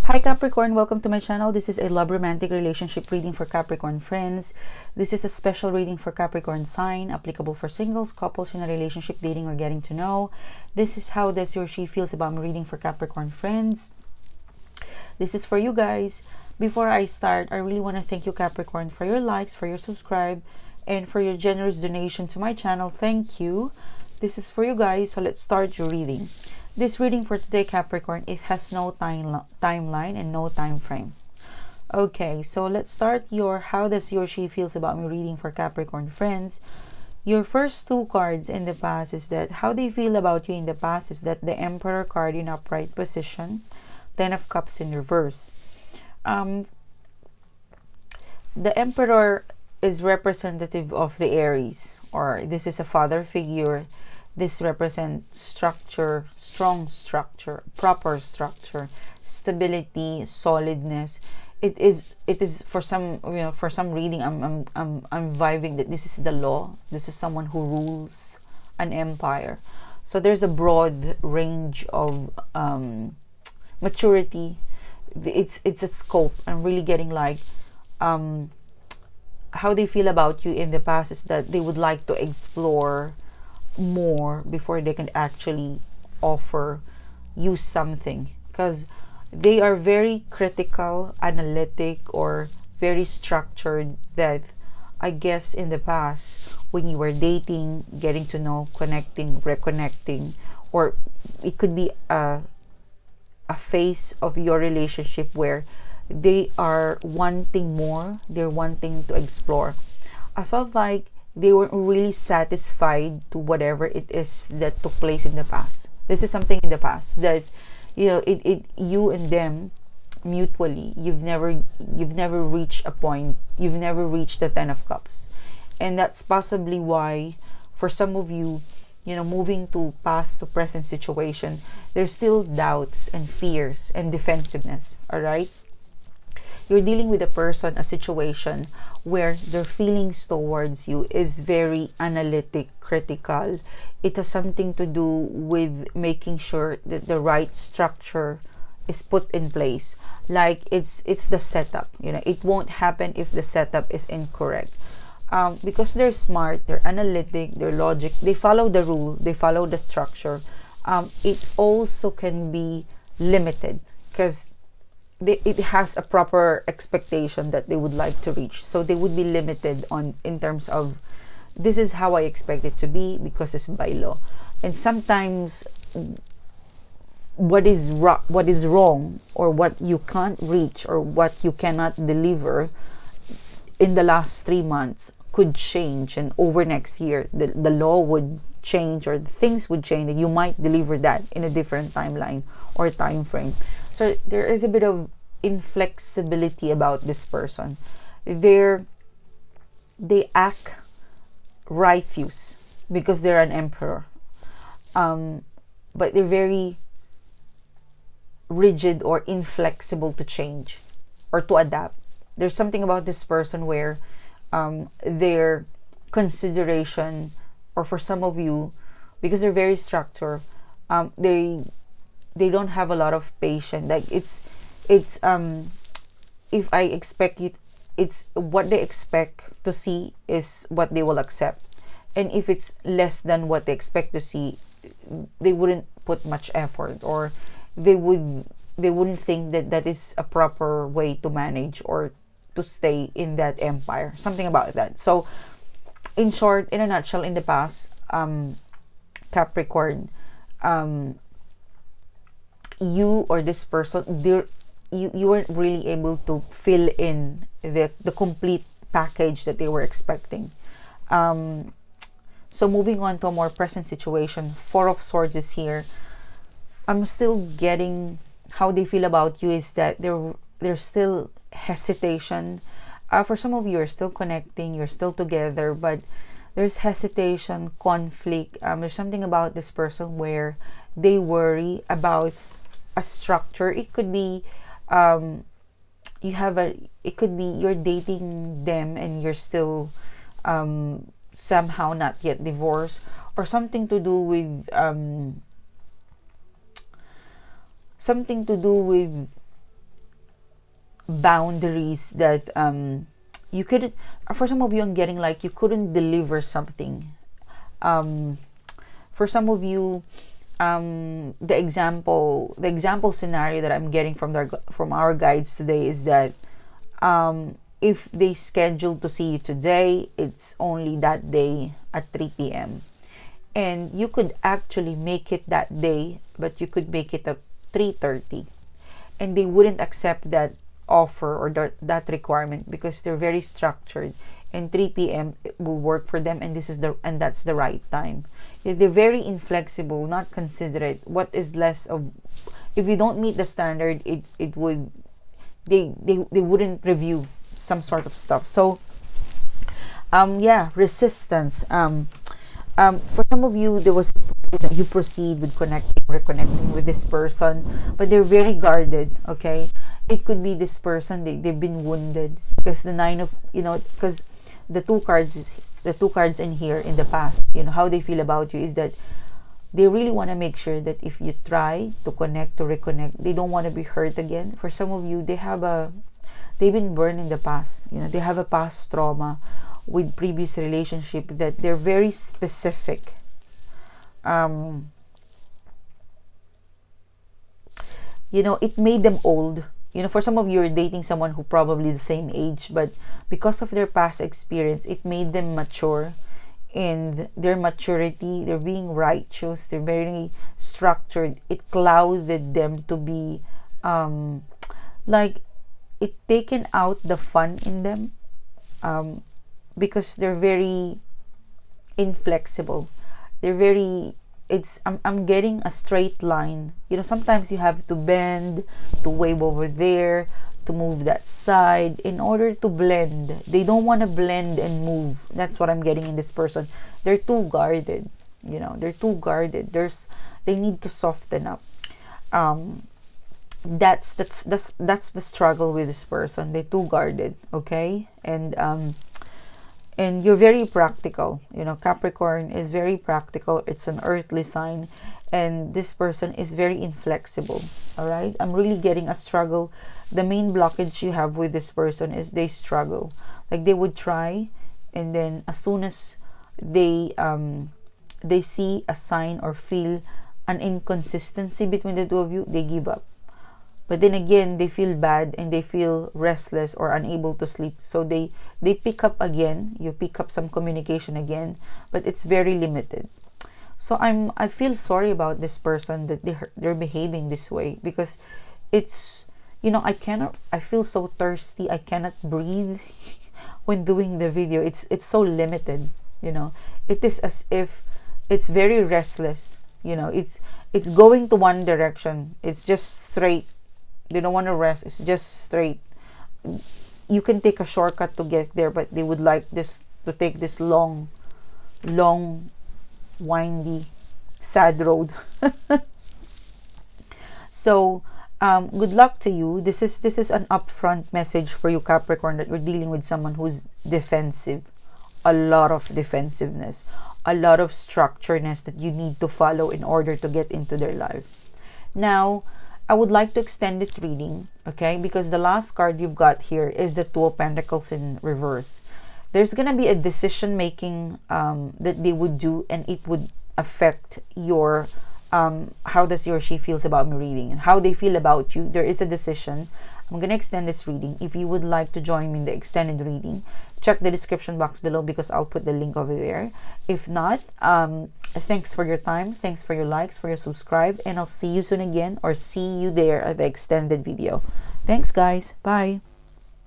Hi Capricorn, welcome to my channel. This is a love romantic relationship reading for Capricorn friends. This is a special reading for Capricorn sign, applicable for singles, couples in a relationship, dating, or getting to know. This is how this or she feels about my reading for Capricorn friends. This is for you guys. Before I start, I really want to thank you Capricorn for your likes, for your subscribe, and for your generous donation to my channel. Thank you. This is for you guys, so let's start your reading. This reading for today, Capricorn, it has no timeline and no time frame. Okay, so let's start your how does he or she feels about me reading for Capricorn friends. Your first two cards in the past is that how they feel about you in the past is that the Emperor card in upright position, Ten of Cups in reverse. The Emperor is representative of the Aries, or this is a father figure. This represents structure, strong structure, proper structure, stability, solidness. It is for some, for some reading I'm vibing that this is the law. This is someone who rules an empire. So there's a broad range of maturity. It's a scope. I'm really getting like how they feel about you in the past is that they would like to explore more before they can actually offer you something, because they are very critical, analytic, or very structured. That I guess in the past when you were dating, getting to know, connecting, reconnecting, or it could be a phase of your relationship where they are wanting more, they're wanting to explore. I felt like they weren't really satisfied to whatever it is that took place in the past. This is something in the past that you and them mutually, you've never reached a point, you've never reached the Ten of Cups. And that's possibly why for some of you, moving to past to present situation, there's still doubts and fears and defensiveness. All right, you're dealing with a person, a situation where their feelings towards you is very analytic, critical. It has something to do with making sure that the right structure is put in place. Like it's the setup. It won't happen if the setup is incorrect. Because they're smart, they're analytic, they're logic. They follow the rule. They follow the structure. It also can be limited because it has a proper expectation that they would like to reach, so they would be limited on in terms of this is how I expect it to be because it's by law. And sometimes what is wrong, or what you can't reach, or what you cannot deliver in the last 3 months could change, and over next year the law would change, or things would change, and you might deliver that in a different timeline or time frame. So there is a bit of inflexibility about this person. They act righteous because they're an emperor, but they're very rigid or inflexible to change or to adapt. There's something about this person where their consideration, or for some of you, because they're very structured, they don't have a lot of patience. Like it's if I expect you, it's what they expect to see is what they will accept. And if it's less than what they expect to see, they wouldn't put much effort, or they wouldn't think that that is a proper way to manage or to stay in that empire. Something about that. So in short, in a nutshell, in the past, Capricorn, you or this person, you weren't really able to fill in the complete package that they were expecting. So moving on to a more present situation, Four of Swords is here. I'm still getting how they feel about you is that there's still hesitation. For some of you, you're still connecting, you're still together, but there's hesitation, conflict. There's something about this person where they worry about a structure. It could be it could be you're dating them and you're still somehow not yet divorced, or something to do with boundaries that you couldn't, for some of you, I'm getting like you couldn't deliver something. For some of you, the example scenario that I'm getting from our guides today is that if they schedule to see you today, it's only that day at 3 p.m. And you could actually make it that day, but you could make it at 3:30, and they wouldn't accept that offer or that requirement because they're very structured, and 3 p.m. will work for them, and that's the right time. They're very inflexible, not considerate. What is less of, if you don't meet the standard, it would, they wouldn't review some sort of stuff. So yeah, resistance. For some of you, there was, you proceed with reconnecting with this person, but they're very guarded. Okay, it could be this person, they've been wounded because the nine of, because the two cards in here in the past, how they feel about you is that they really want to make sure that if you try to connect, to reconnect, they don't want to be hurt again. For some of you, they've been burned in the past. They have a past trauma with previous relationship that they're very specific. It made them old. For some of you, you're dating someone who probably the same age, but because of their past experience, it made them mature. And their maturity, they're being righteous, they're very structured. It clouded them to be like, it taken out the fun in them, because they're very inflexible. They're very, I'm getting a straight line. Sometimes you have to bend, to wave over there, to move that side in order to blend. They don't want to blend and move. That's what I'm getting in this person. They're too guarded. They're too guarded. They need to soften up. That's the struggle with this person. They're too guarded. Okay, and you're very practical. Capricorn is very practical. It's an earthly sign, and this person is very inflexible. All right, I'm really getting a struggle. The main blockage you have with this person is they struggle. Like, they would try, and then as soon as they see a sign or feel an inconsistency between the two of you, they give up. But then again, they feel bad and they feel restless or unable to sleep. So they pick up again. You pick up some communication again, but it's very limited. So I feel sorry about this person that they're behaving this way, because it's, I feel so thirsty. I cannot breathe when doing the video. It's so limited. It is as if it's very restless. It's going to one direction. It's just straight. They don't want to rest. It's just straight. You can take a shortcut to get there, but they would like this to take this long, windy, sad road. So, good luck to you. This is an upfront message for you, Capricorn, that you're dealing with someone who's defensive. A lot of defensiveness, a lot of structuredness that you need to follow in order to get into their life. Now, I would like to extend this reading, okay? Because the last card you've got here is the Two of Pentacles in reverse. There's going to be a decision making that they would do, and it would affect your, how does he or she feels about me reading, and how they feel about you. There is a decision. I'm going to extend this reading. If you would like to join me in the extended reading, check the description box below because I'll put the link over there. If not, thanks for your time. Thanks for your likes, for your subscribe, and I'll see you soon again, or see you there at the extended video. Thanks, guys. Bye.